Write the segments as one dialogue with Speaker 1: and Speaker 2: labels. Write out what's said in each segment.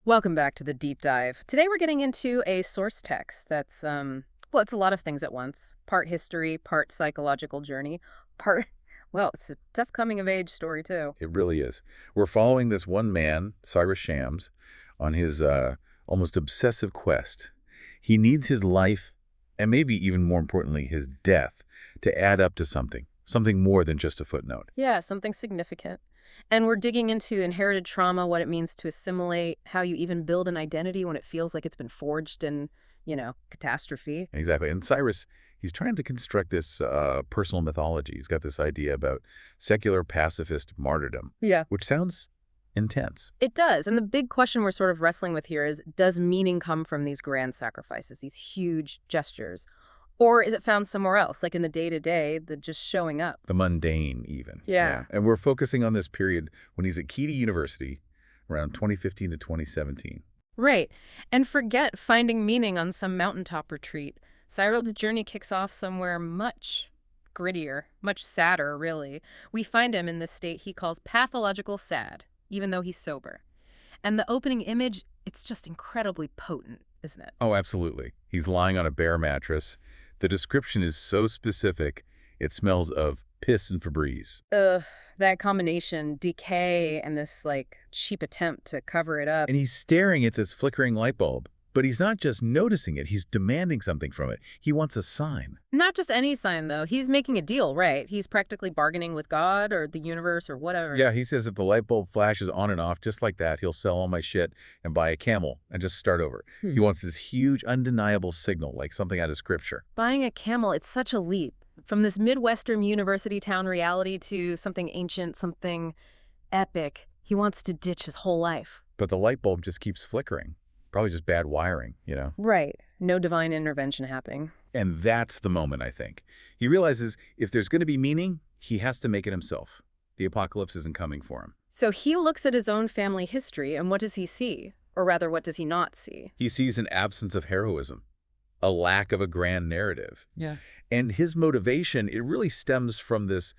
Speaker 1: Welcome back to the deep dive. Today we're getting into a source text that's, well, it's a lot of things at once. Part history, part psychological journey, part, well, it's a tough coming of age story too.
Speaker 2: It really is. We're following this one man, Cyrus Shams, on his almost obsessive quest. He needs his life, and maybe even more importantly, his death, to add up to something more than just a footnote.
Speaker 1: Yeah, something significant. And we're digging into inherited trauma, what it means to assimilate, how you even build an identity when it feels like it's been forged in, catastrophe.
Speaker 2: Exactly. And Cyrus, he's trying to construct this personal mythology. He's got this idea about secular pacifist martyrdom,
Speaker 1: Yeah.
Speaker 2: which sounds intense.
Speaker 1: It does. And the big question we're sort of wrestling with here is, does meaning come from these grand sacrifices, these huge gestures? Or is it found somewhere else, like in the day-to-day, the just showing up?
Speaker 2: The mundane, even.
Speaker 1: Yeah.
Speaker 2: And we're focusing on this period when he's at Orkideh University, around 2015 to 2017.
Speaker 1: Right. And forget finding meaning on some mountaintop retreat. Cyril's journey kicks off somewhere much grittier, much sadder, really. We find him in this state he calls pathological sad, even though he's sober. And the opening image, it's just incredibly potent, isn't it?
Speaker 2: Oh, absolutely. He's lying on a bare mattress. The description is so specific, it smells of piss and Febreze.
Speaker 1: That combination, decay and this, cheap attempt to cover it up.
Speaker 2: And he's staring at this flickering light bulb. But he's not just noticing it, he's demanding something from it. He wants a sign.
Speaker 1: Not just any sign, though. He's making a deal, right? He's practically bargaining with God or the universe or whatever.
Speaker 2: Yeah, he says if the light bulb flashes on and off just like that, he'll sell all my shit and buy a camel and just start over. He wants this huge, undeniable signal, like something out of scripture.
Speaker 1: Buying a camel, it's such a leap. From this Midwestern university town reality to something ancient, something epic. He wants to ditch his whole life.
Speaker 2: But the light bulb just keeps flickering. Probably just bad wiring,
Speaker 1: Right. No divine intervention happening.
Speaker 2: And that's the moment, I think. He realizes if there's going to be meaning, he has to make it himself. The apocalypse isn't coming for him.
Speaker 1: So he looks at his own family history, and what does he see? Or rather, what does he not see?
Speaker 2: He sees an absence of heroism, a lack of a grand narrative.
Speaker 1: Yeah.
Speaker 2: And his motivation, it really stems from this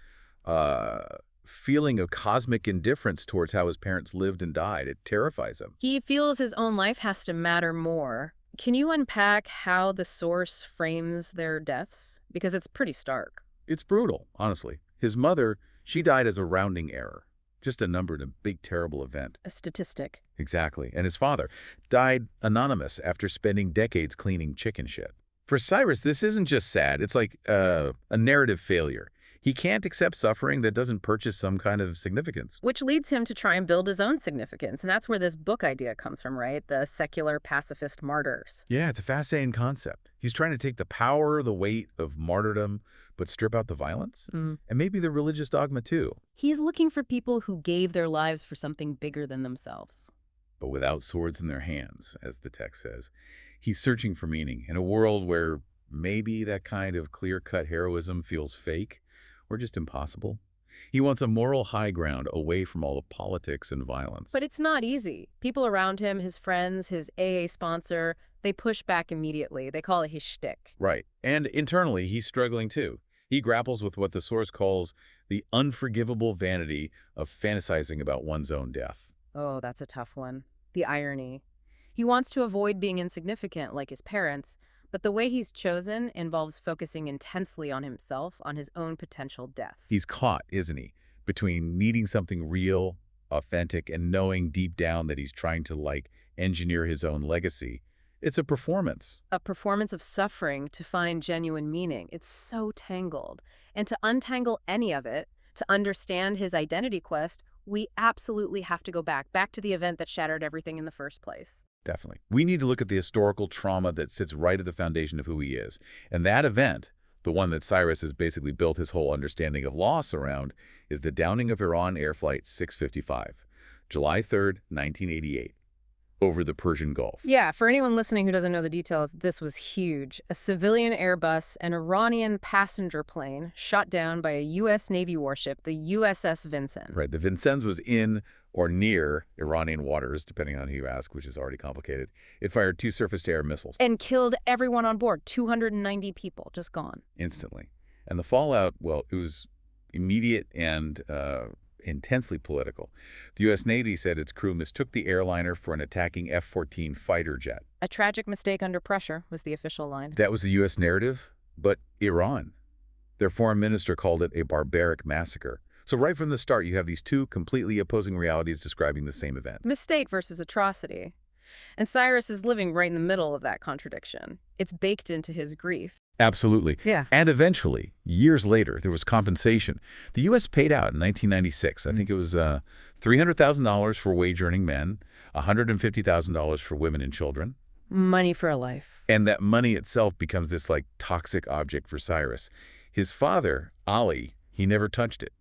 Speaker 2: feeling of cosmic indifference towards how his parents lived and died. It terrifies him.
Speaker 1: He feels his own life has to matter more. Can you unpack how the source frames their deaths? Because it's pretty stark.
Speaker 2: It's brutal, honestly. His mother, she died as a rounding error. Just a number in a big, terrible event.
Speaker 1: A statistic.
Speaker 2: Exactly. And his father died anonymous after spending decades cleaning chicken shit. For Cyrus, this isn't just sad. It's like a narrative failure. He can't accept suffering that doesn't purchase some kind of significance.
Speaker 1: Which leads him to try and build his own significance. And that's where this book idea comes from, right? The secular pacifist martyrs.
Speaker 2: Yeah, it's a fascinating concept. He's trying to take the power, the weight of martyrdom, but strip out the violence. And maybe the religious dogma, too.
Speaker 1: He's looking for people who gave their lives for something bigger than themselves.
Speaker 2: But without swords in their hands, as the text says. He's searching for meaning in a world where maybe that kind of clear-cut heroism feels fake or just impossible. He wants a moral high ground away from all the politics and violence.
Speaker 1: But it's not easy. People around him, his friends, his AA sponsor, they push back immediately. They call it his shtick.
Speaker 2: Right. And internally, he's struggling too. He grapples with what the source calls the unforgivable vanity of fantasizing about one's own death.
Speaker 1: Oh, that's a tough one. The irony. He wants to avoid being insignificant like his parents, but the way he's chosen involves focusing intensely on himself, on his own potential death.
Speaker 2: He's caught, isn't he, between needing something real, authentic, and knowing deep down that he's trying to, engineer his own legacy. It's a performance.
Speaker 1: A performance of suffering to find genuine meaning. It's so tangled. And to untangle any of it, to understand his identity quest, we absolutely have to go back to the event that shattered everything in the first place.
Speaker 2: Definitely. We need to look at the historical trauma that sits right at the foundation of who he is. And that event, the one that Cyrus has basically built his whole understanding of loss around, is the downing of Iran Air Flight 655, July 3rd, 1988, over the Persian Gulf.
Speaker 1: Yeah, for anyone listening who doesn't know the details, this was huge. A civilian Airbus, an Iranian passenger plane, shot down by a U.S. Navy warship, the USS Vincennes.
Speaker 2: Right. The Vincennes was in or near Iranian waters, depending on who you ask, which is already complicated. It fired 2 surface-to-air missiles.
Speaker 1: And killed everyone on board, 290 people, just gone.
Speaker 2: Instantly. And the fallout, well, it was immediate and intensely political. The U.S. Navy said its crew mistook the airliner for an attacking F-14 fighter jet.
Speaker 1: A tragic mistake under pressure was the official line.
Speaker 2: That was the U.S. narrative, but Iran, their foreign minister called it a barbaric massacre. So right from the start, you have these two completely opposing realities describing the same event.
Speaker 1: Mistake versus atrocity. And Cyrus is living right in the middle of that contradiction. It's baked into his grief.
Speaker 2: Absolutely.
Speaker 3: Yeah.
Speaker 2: And eventually, years later, there was compensation. The U.S. paid out in 1996. I think it was $300,000 for wage-earning men, $150,000 for women and children.
Speaker 1: Money for a life.
Speaker 2: And that money itself becomes this, like, toxic object for Cyrus. His father, Ali, he never touched it.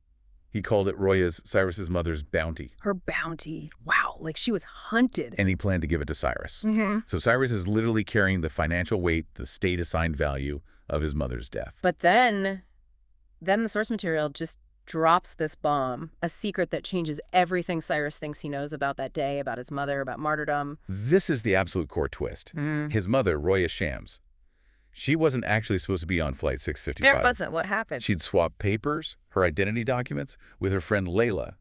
Speaker 2: He called it Cyrus's mother's bounty.
Speaker 3: Her bounty. Wow, like she was hunted.
Speaker 2: And he planned to give it to Cyrus.
Speaker 3: Mm-hmm.
Speaker 2: So Cyrus is literally carrying the financial weight, the state-assigned value of his mother's death.
Speaker 1: But then the source material just drops this bomb, a secret that changes everything Cyrus thinks he knows about that day, about his mother, about martyrdom.
Speaker 2: This is the absolute core twist. His mother, Lisa Shams, she wasn't actually supposed to be on Flight 655.
Speaker 1: It wasn't. What happened?
Speaker 2: She'd swapped papers, her identity documents, with her friend Layla,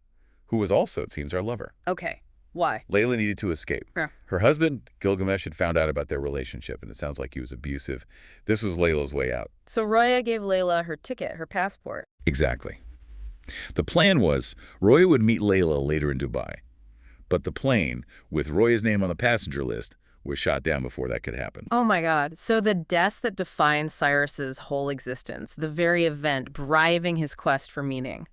Speaker 2: who was also, it seems, our lover.
Speaker 1: Okay. Why?
Speaker 2: Layla needed to escape.
Speaker 1: Yeah.
Speaker 2: Her husband, Gilgamesh, had found out about their relationship, and it sounds like he was abusive. This was Layla's way out.
Speaker 1: So Roya gave Layla her ticket, her passport.
Speaker 2: Exactly. The plan was Roya would meet Layla later in Dubai. But the plane, with Roya's name on the passenger list, was shot down before that could happen.
Speaker 1: Oh my God. So the death that defines Cyrus's whole existence, the very event driving his quest for meaning,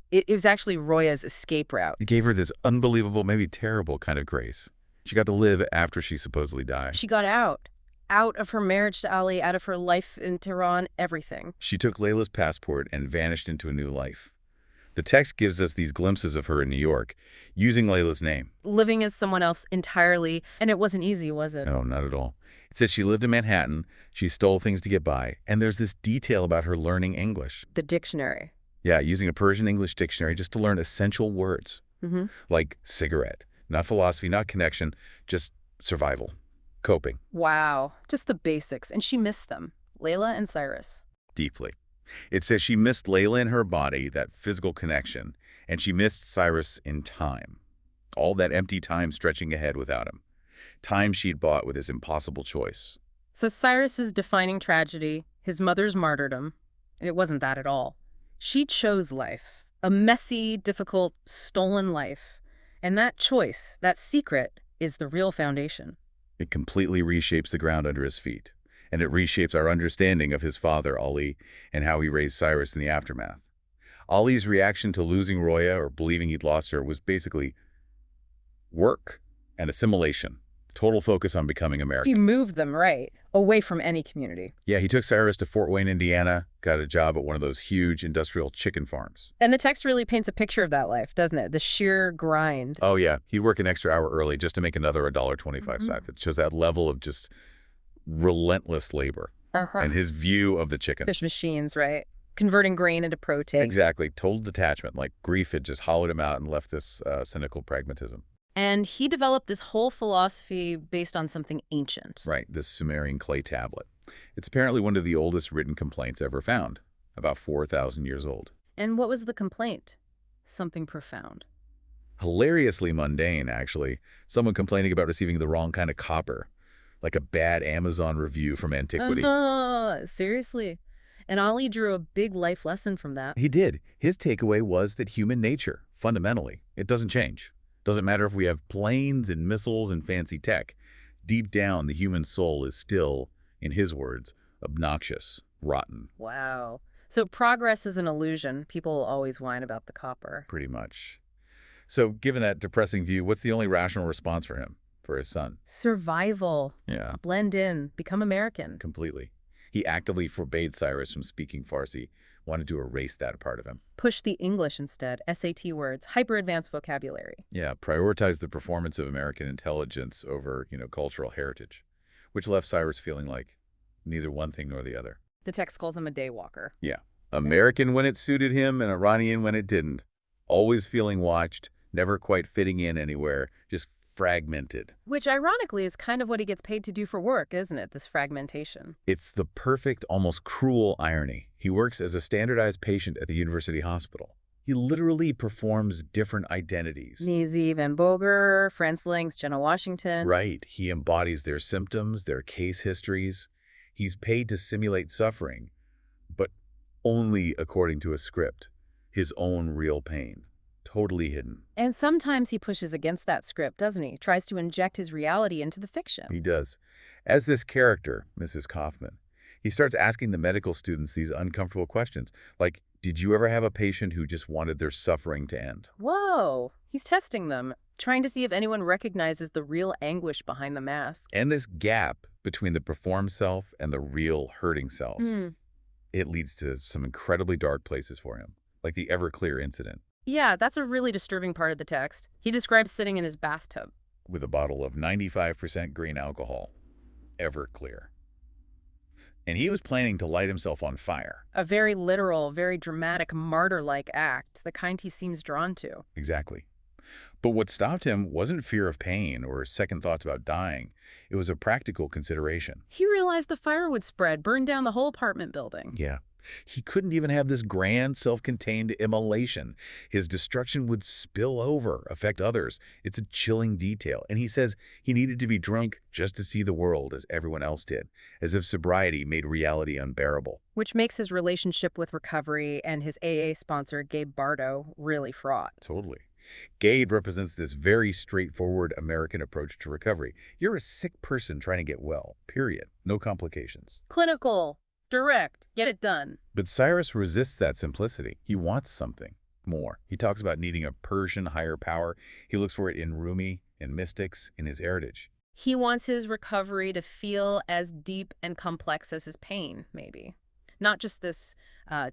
Speaker 1: it was actually Roya's escape route.
Speaker 2: It gave her this unbelievable, maybe terrible kind of grace. She got to live after she supposedly died.
Speaker 1: She got out of her marriage to Ali, out of her life in Tehran, everything.
Speaker 2: She took Layla's passport and vanished into a new life. The text gives us these glimpses of her in New York, using Layla's name.
Speaker 1: Living as someone else entirely, and it wasn't easy, was it?
Speaker 2: No, not at all. It says she lived in Manhattan, she stole things to get by, and there's this detail about her learning English.
Speaker 1: The dictionary.
Speaker 2: Yeah, using a Persian-English dictionary just to learn essential words, like cigarette. Not philosophy, not connection, just survival, coping.
Speaker 1: Wow. Just the basics, and she missed them. Layla and Cyrus.
Speaker 2: Deeply. It says she missed Layla in her body, that physical connection, and she missed Cyrus in time. All that empty time stretching ahead without him. Time she'd bought with his impossible choice.
Speaker 1: So Cyrus's defining tragedy, his mother's martyrdom, it wasn't that at all. She chose life, a messy, difficult, stolen life. And that choice, that secret, is the real foundation.
Speaker 2: It completely reshapes the ground under his feet. And it reshapes our understanding of his father, Ali, and how he raised Cyrus in the aftermath. Ali's reaction to losing Roya or believing he'd lost her was basically work and assimilation, total focus on becoming American.
Speaker 1: He moved them, right, away from any community.
Speaker 2: Yeah, he took Cyrus to Fort Wayne, Indiana, got a job at one of those huge industrial chicken farms.
Speaker 1: And the text really paints a picture of that life, doesn't it? The sheer grind.
Speaker 2: Oh, yeah. He'd work an extra hour early just to make another $1.25 sack. It shows that level of just relentless labor and his view of the chicken.
Speaker 1: Fish machines, right? Converting grain into protein.
Speaker 2: Exactly. Total detachment. Like grief had just hollowed him out and left this cynical pragmatism.
Speaker 1: And he developed this whole philosophy based on something ancient.
Speaker 2: Right. This Sumerian clay tablet. It's apparently one of the oldest written complaints ever found, about 4,000 years old.
Speaker 1: And what was the complaint? Something profound.
Speaker 2: Hilariously mundane, actually. Someone complaining about receiving the wrong kind of copper. Like a bad Amazon review from antiquity.
Speaker 1: Seriously. And Ali drew a big life lesson from that.
Speaker 2: He did. His takeaway was that human nature, fundamentally, it doesn't change. Doesn't matter if we have planes and missiles and fancy tech. Deep down, the human soul is still, in his words, obnoxious, rotten.
Speaker 1: Wow. So progress is an illusion. People always whine about the copper.
Speaker 2: Pretty much. So given that depressing view, what's the only rational response for him? For his son?
Speaker 1: Survival.
Speaker 2: Yeah.
Speaker 1: Blend in. Become American.
Speaker 2: Completely. He actively forbade Cyrus from speaking Farsi, wanted to erase that part of him.
Speaker 1: Push the English instead. SAT words. Hyper-advanced vocabulary.
Speaker 2: Yeah, prioritize the performance of American intelligence over, cultural heritage, which left Cyrus feeling like neither one thing nor the other.
Speaker 1: The text calls him a daywalker.
Speaker 2: Yeah. American when it suited him and Iranian when it didn't. Always feeling watched, never quite fitting in anywhere, just fragmented.
Speaker 1: Which, ironically, is kind of what he gets paid to do for work, isn't it? This fragmentation.
Speaker 2: It's the perfect, almost cruel irony. He works as a standardized patient at the university hospital. He literally performs different identities.
Speaker 1: Neezy Van Boger, Franz Links, Jenna Washington.
Speaker 2: Right. He embodies their symptoms, their case histories. He's paid to simulate suffering, but only according to a script. His own real pain. Totally hidden.
Speaker 1: And sometimes he pushes against that script, doesn't he? Tries to inject his reality into the fiction.
Speaker 2: He does. As this character, Mrs. Kaufman, he starts asking the medical students these uncomfortable questions, like, did you ever have a patient who just wanted their suffering to end?
Speaker 1: Whoa, he's testing them, trying to see if anyone recognizes the real anguish behind the mask.
Speaker 2: And this gap between the performed self and the real hurting self, it leads to some incredibly dark places for him, like the Everclear incident.
Speaker 1: Yeah, that's a really disturbing part of the text. He describes sitting in his bathtub
Speaker 2: With a bottle of 95% grain alcohol, Everclear. And he was planning to light himself on fire.
Speaker 1: a very literal, very dramatic, martyr-like act, the kind he seems drawn to.
Speaker 2: Exactly. But what stopped him wasn't fear of pain or second thoughts about dying. It was a practical consideration.
Speaker 1: He realized the fire would spread, burn down the whole apartment building.
Speaker 2: Yeah. He couldn't even have this grand, self-contained immolation. His destruction would spill over, affect others. It's a chilling detail. And he says he needed to be drunk just to see the world as everyone else did, as if sobriety made reality unbearable.
Speaker 1: Which makes his relationship with recovery and his AA sponsor, Gabe Bardo, really fraught.
Speaker 2: Totally. Gabe represents this very straightforward American approach to recovery. You're a sick person trying to get well, period. No complications.
Speaker 1: Clinical, direct, get it done.
Speaker 2: But Cyrus resists that simplicity. He wants something more. He talks about needing a Persian higher power. He looks for it in Rumi, in mystics, in his heritage.
Speaker 1: He wants his recovery to feel as deep and complex as his pain, maybe. Not just this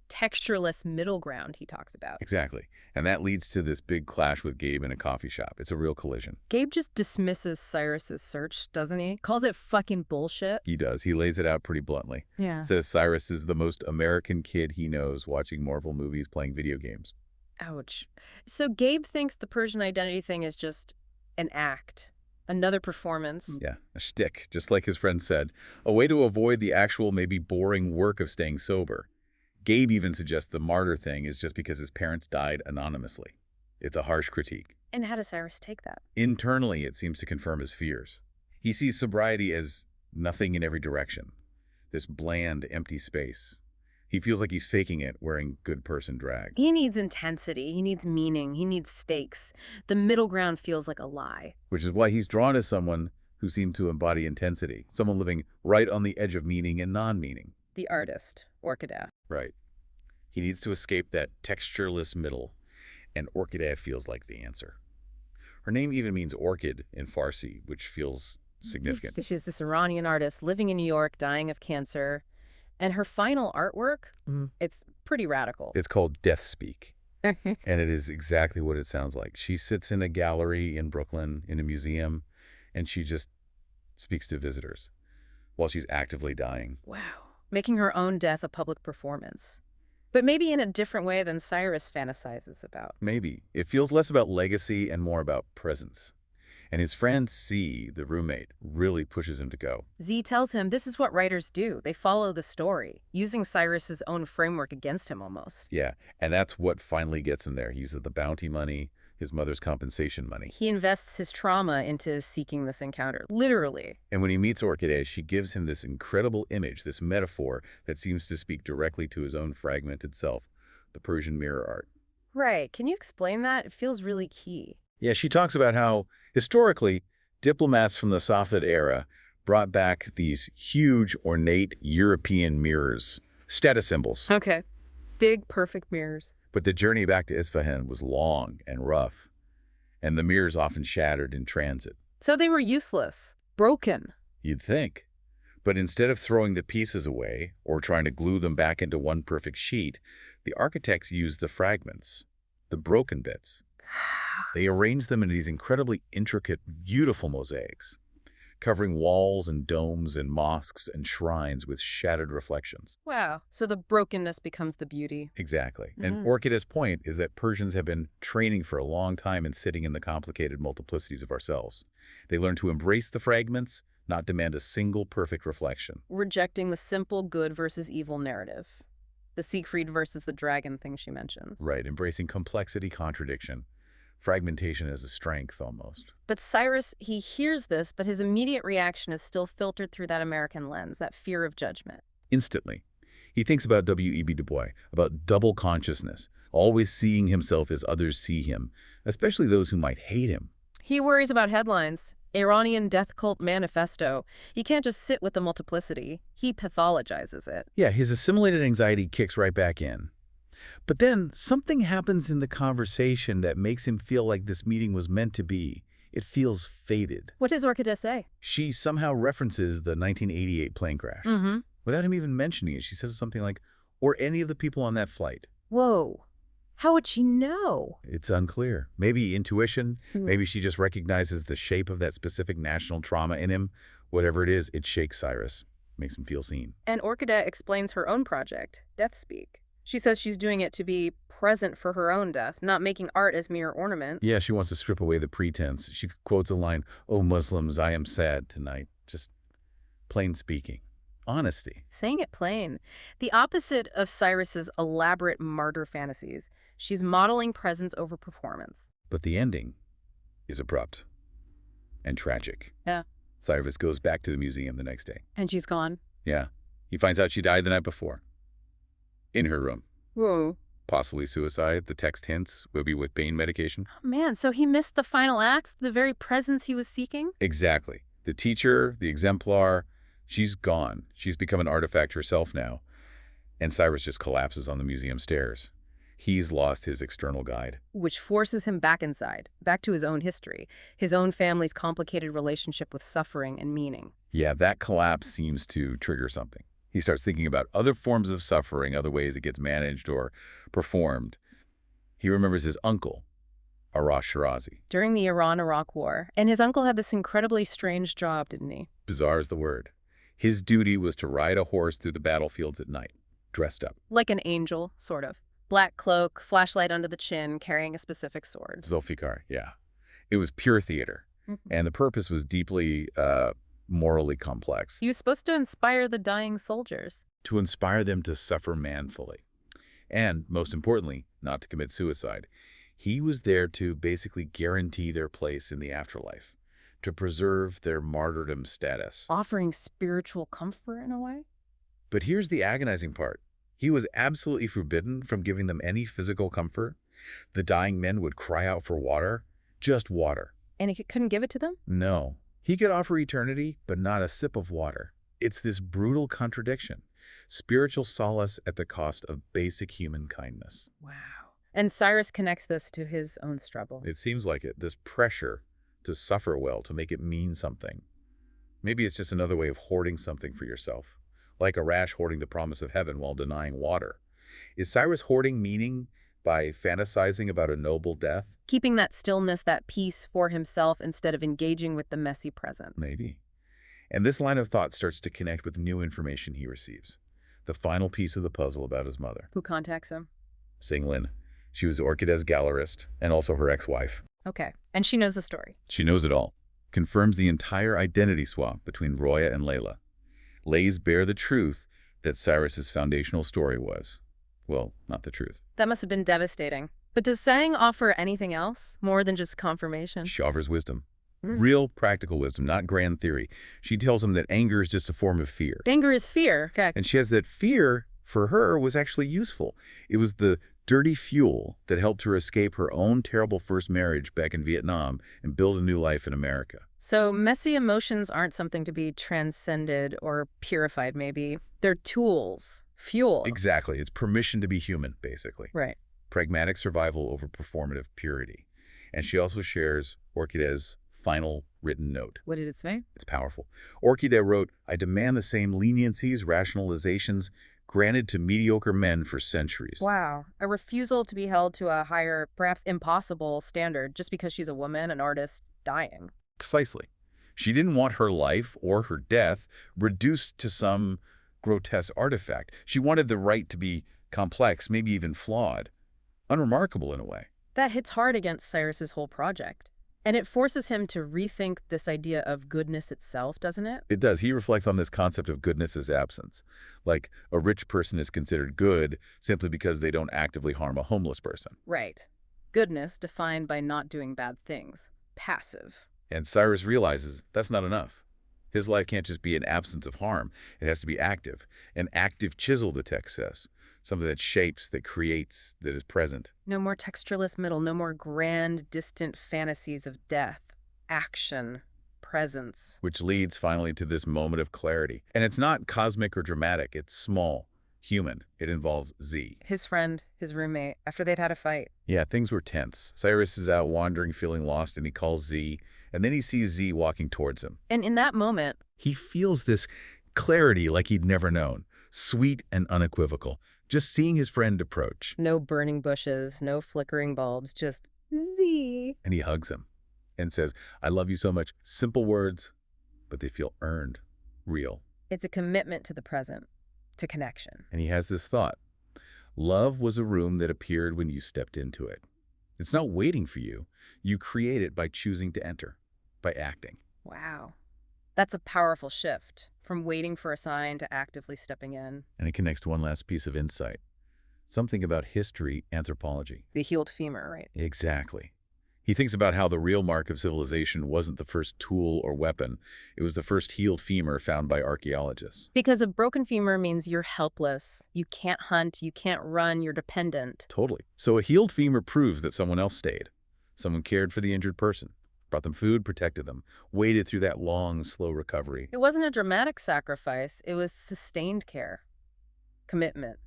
Speaker 1: textureless middle ground he talks about.
Speaker 2: Exactly. And that leads to this big clash with Gabe in a coffee shop. It's a real collision.
Speaker 1: Gabe just dismisses Cyrus's search, doesn't he? Calls it fucking bullshit.
Speaker 2: He does. He lays it out pretty bluntly.
Speaker 1: Yeah.
Speaker 2: Says Cyrus is the most American kid he knows, watching Marvel movies, playing video games.
Speaker 1: Ouch. So Gabe thinks the Persian identity thing is just an act. Another performance.
Speaker 2: Yeah, a shtick, just like his friend said. A way to avoid the actual, maybe boring work of staying sober. Gabe even suggests the martyr thing is just because his parents died anonymously. It's a harsh critique.
Speaker 1: And how does Cyrus take that?
Speaker 2: Internally, it seems to confirm his fears. He sees sobriety as nothing in every direction. This bland, empty space. He feels like he's faking it, wearing good person drag.
Speaker 1: He needs intensity. He needs meaning. He needs stakes. The middle ground feels like a lie.
Speaker 2: Which is why he's drawn to someone who seemed to embody intensity. Someone living right on the edge of meaning and non-meaning.
Speaker 1: The artist, Orkideh.
Speaker 2: Right. He needs to escape that textureless middle, and Orkideh feels like the answer. Her name even means orchid in Farsi, which feels significant.
Speaker 1: She's this Iranian artist living in New York, dying of cancer. And her final artwork, it's pretty radical.
Speaker 2: It's called Death Speak, and it is exactly what it sounds like. She sits in a gallery in Brooklyn, in a museum, and she just speaks to visitors while she's actively dying.
Speaker 1: Wow. Making her own death a public performance. But maybe in a different way than Cyrus fantasizes about.
Speaker 2: Maybe. It feels less about legacy and more about presence. And his friend C, the roommate, really pushes him to go.
Speaker 1: Z tells him this is what writers do. They follow the story, using Cyrus's own framework against him almost.
Speaker 2: Yeah, and that's what finally gets him there. He's the bounty money, his mother's compensation money.
Speaker 1: He invests his trauma into seeking this encounter, literally.
Speaker 2: And when he meets Orkideh, she gives him this incredible image, this metaphor that seems to speak directly to his own fragmented self, the Persian mirror art.
Speaker 1: Right. Can you explain that? It feels really key.
Speaker 2: Yeah, she talks about how, historically, diplomats from the Safavid era brought back these huge, ornate European mirrors, status symbols.
Speaker 1: Okay. Big, perfect mirrors.
Speaker 2: But the journey back to Isfahan was long and rough, and the mirrors often shattered in transit.
Speaker 1: So they were useless. Broken.
Speaker 2: You'd think. But instead of throwing the pieces away or trying to glue them back into one perfect sheet, the architects used the fragments, the broken bits. They arranged them into these incredibly intricate, beautiful mosaics, covering walls and domes and mosques and shrines with shattered reflections.
Speaker 1: Wow. So the brokenness becomes the beauty.
Speaker 2: Exactly. And Orkideh's point is that Persians have been training for a long time in sitting in the complicated multiplicities of ourselves. They learn to embrace the fragments, not demand a single perfect reflection.
Speaker 1: Rejecting the simple good versus evil narrative. The Siegfried versus the dragon thing she mentions.
Speaker 2: Right, embracing complexity, contradiction, fragmentation as a strength almost.
Speaker 1: But Cyrus, he hears this, but his immediate reaction is still filtered through that American lens, that fear of judgment.
Speaker 2: Instantly, he thinks about W.E.B. Du Bois, about double consciousness, always seeing himself as others see him, especially those who might hate him.
Speaker 1: He worries about headlines. Iranian death cult manifesto. He can't just sit with the multiplicity. He pathologizes it.
Speaker 2: Yeah, his assimilated anxiety kicks right back in. But then something happens in the conversation that makes him feel like this meeting was meant to be. It feels fated.
Speaker 1: What does Orkideh say?
Speaker 2: She somehow references the 1988 plane crash. Without him even mentioning it, she says something like, or any of the people on that flight.
Speaker 1: Whoa. How would she know?
Speaker 2: It's unclear. Maybe intuition. Maybe she just recognizes the shape of that specific national trauma in him. Whatever it is, it shakes Cyrus, makes him feel seen.
Speaker 1: And Orkideh explains her own project, Death Speak. She says she's doing it to be present for her own death, not making art as mere ornament.
Speaker 2: Yeah, she wants to strip away the pretense. She quotes a line, "Oh, Muslims, I am sad tonight." Just plain speaking. Honesty.
Speaker 1: Saying it plain. The opposite of Cyrus's elaborate martyr fantasies. She's modeling presence over performance.
Speaker 2: But the ending is abrupt and tragic.
Speaker 1: Yeah.
Speaker 2: Cyrus goes back to the museum the next day.
Speaker 1: And she's gone.
Speaker 2: Yeah. He finds out she died the night before. In her room.
Speaker 1: Whoa.
Speaker 2: Possibly suicide, the text hints, will be with pain medication.
Speaker 1: Man, so he missed the final acts, the very presence he was seeking?
Speaker 2: Exactly. The teacher, the exemplar, she's gone. She's become an artifact herself now. And Cyrus just collapses on the museum stairs. He's lost his external guide.
Speaker 1: Which forces him back inside, back to his own history, his own family's complicated relationship with suffering and meaning.
Speaker 2: Yeah, that collapse seems to trigger something. He starts thinking about other forms of suffering, other ways it gets managed or performed. He remembers his uncle, Arash Shirazi.
Speaker 1: During the Iran-Iraq War, and his uncle had this incredibly strange job, didn't he?
Speaker 2: Bizarre is the word. His duty was to ride a horse through the battlefields at night, dressed up.
Speaker 1: Like an angel, sort of. Black cloak, flashlight under the chin, carrying a specific sword.
Speaker 2: Zulfikar, yeah. It was pure theater, and the purpose was deeply morally complex.
Speaker 1: He was supposed to inspire the dying soldiers.
Speaker 2: To inspire them to suffer manfully. And, most importantly, not to commit suicide. He was there to basically guarantee their place in the afterlife, to preserve their martyrdom status.
Speaker 1: Offering spiritual comfort in a way?
Speaker 2: But here's the agonizing part. He was absolutely forbidden from giving them any physical comfort. The dying men would cry out for water, just water.
Speaker 1: And he couldn't give it to them?
Speaker 2: No. He could offer eternity, but not a sip of water. It's this brutal contradiction. Spiritual solace at the cost of basic human kindness.
Speaker 1: Wow. And Cyrus connects this to his own struggle.
Speaker 2: It seems like it, this pressure to suffer well, to make it mean something. Maybe it's just another way of hoarding something for yourself. Like a rash hoarding the promise of heaven while denying water. Is Cyrus hoarding meaning by fantasizing about a noble death?
Speaker 1: Keeping that stillness, that peace for himself instead of engaging with the messy present.
Speaker 2: Maybe. And this line of thought starts to connect with new information he receives. The final piece of the puzzle about his mother.
Speaker 1: Who contacts him?
Speaker 2: Singlin. She was Orkideh's gallerist and also her ex-wife.
Speaker 1: Okay. And she knows the story.
Speaker 2: She knows it all. Confirms the entire identity swap between Roya and Layla. Lays bare the truth that Cyrus's foundational story was. Well, not the truth.
Speaker 1: That must have been devastating. But does saying offer anything else, more than just confirmation?
Speaker 2: She offers wisdom. Real practical wisdom, not grand theory. She tells him that anger is just a form of fear.
Speaker 1: Anger is fear. Okay.
Speaker 2: And she has that fear, for her, was actually useful. It was the dirty fuel that helped her escape her own terrible first marriage back in Vietnam and build a new life in America.
Speaker 1: So messy emotions aren't something to be transcended or purified, maybe. They're tools, fuel.
Speaker 2: Exactly. It's permission to be human, basically.
Speaker 1: Right.
Speaker 2: Pragmatic survival over performative purity. And she also shares Orkideh's final written note.
Speaker 1: What did it say?
Speaker 2: It's powerful. Orkideh wrote, "I demand the same leniencies, rationalizations granted to mediocre men for centuries."
Speaker 1: Wow. A refusal to be held to a higher, perhaps impossible standard just because she's a woman, an artist, dying.
Speaker 2: Precisely. She didn't want her life or her death reduced to some grotesque artifact. She wanted the right to be complex, maybe even flawed. Unremarkable in a way.
Speaker 1: That hits hard against Cyrus's whole project. And it forces him to rethink this idea of goodness itself, doesn't it?
Speaker 2: It does. He reflects on this concept of goodness as absence. Like, a rich person is considered good simply because they don't actively harm a homeless person.
Speaker 1: Right. Goodness defined by not doing bad things. Passive.
Speaker 2: And Cyrus realizes that's not enough. His life can't just be an absence of harm. It has to be active. An active chisel, the text says. Something that shapes, that creates, that is present.
Speaker 1: No more textureless middle, no more grand, distant fantasies of death. Action. Presence.
Speaker 2: Which leads finally to this moment of clarity. And it's not cosmic or dramatic. It's small, human. It involves Z.
Speaker 1: His friend, his roommate, after they'd had a fight.
Speaker 2: Yeah, things were tense. Cyrus is out wandering, feeling lost, and he calls Z. And then he sees Z walking towards him.
Speaker 1: And in that moment,
Speaker 2: He feels this clarity like he'd never known. Sweet and unequivocal. Just seeing his friend approach.
Speaker 1: no burning bushes, no flickering bulbs, just Z.
Speaker 2: And he hugs him and says, I love you so much. Simple words, but they feel earned, real.
Speaker 1: It's a commitment to the present, to connection.
Speaker 2: And he has this thought. Love was a room that appeared when you stepped into it. It's not waiting for you. You create it by choosing to enter, by acting.
Speaker 1: Wow. That's a powerful shift, from waiting for a sign to actively stepping in.
Speaker 2: And it connects to one last piece of insight. Something about history, anthropology.
Speaker 1: The healed femur, right?
Speaker 2: Exactly. He thinks about how the real mark of civilization wasn't the first tool or weapon. It was the first healed femur found by archaeologists.
Speaker 1: Because a broken femur means you're helpless. You can't hunt, you can't run, you're dependent.
Speaker 2: Totally. So a healed femur proves that someone else stayed. Someone cared for the injured person, brought them food, protected them, waited through that long, slow recovery.
Speaker 1: It wasn't a dramatic sacrifice, it was sustained care, commitment,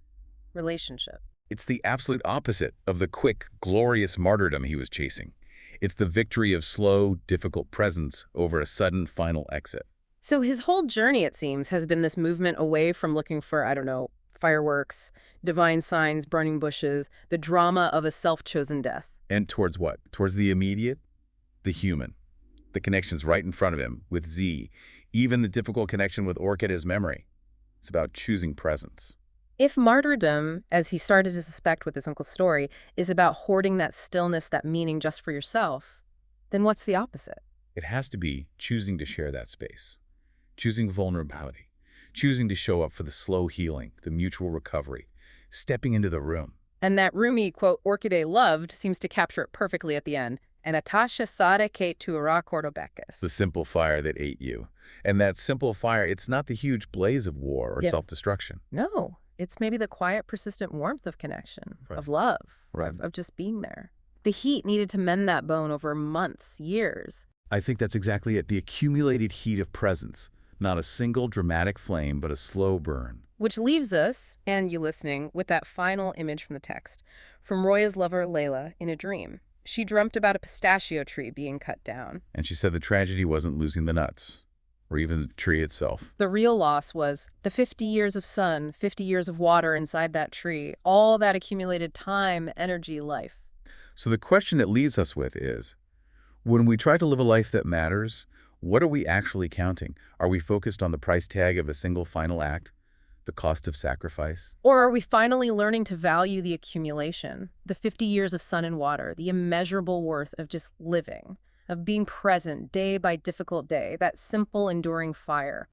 Speaker 1: relationship.
Speaker 2: It's the absolute opposite of the quick, glorious martyrdom he was chasing. It's the victory of slow, difficult presence over a sudden final exit.
Speaker 1: So his whole journey, it seems, has been this movement away from looking for, I don't know, fireworks, divine signs, burning bushes, the drama of a self-chosen death.
Speaker 2: And towards what? Towards the immediate? The human. The connection's right in front of him, with Z. Even the difficult connection with Orkideh's memory. It's about choosing presence.
Speaker 1: If martyrdom, as he started to suspect with his uncle's story, is about hoarding that stillness, that meaning just for yourself, then what's the opposite?
Speaker 2: It has to be choosing to share that space. Choosing vulnerability. Choosing to show up for the slow healing, the mutual recovery. Stepping into the room.
Speaker 1: And that roomy, quote, Orkideh loved seems to capture it perfectly at the end. And Atasha Sade Kate Tuara Cordobecus.
Speaker 2: The simple fire that ate you. And that simple fire, it's not the huge blaze of war or self-destruction.
Speaker 1: No, it's maybe the quiet, persistent warmth of connection,
Speaker 2: Right.
Speaker 1: of love,
Speaker 2: Right.
Speaker 1: of just being there. The heat needed to mend that bone over months, years.
Speaker 2: I think that's exactly it. The accumulated heat of presence. Not a single dramatic flame, but a slow burn.
Speaker 1: Which leaves us, and you listening, with that final image from the text. From Roya's lover, Layla, in a dream. She dreamt about a pistachio tree being cut down.
Speaker 2: And she said the tragedy wasn't losing the nuts, or even the tree itself.
Speaker 1: The real loss was the 50 years of sun, 50 years of water inside that tree, all that accumulated time, energy, life.
Speaker 2: So the question it leaves us with is, when we try to live a life that matters, what are we actually counting? Are we focused on the price tag of a single final act? The cost of sacrifice?
Speaker 1: Or are we finally learning to value the accumulation, the 50 years of sun and water, the immeasurable worth of just living, of being present day by difficult day, that simple, enduring fire?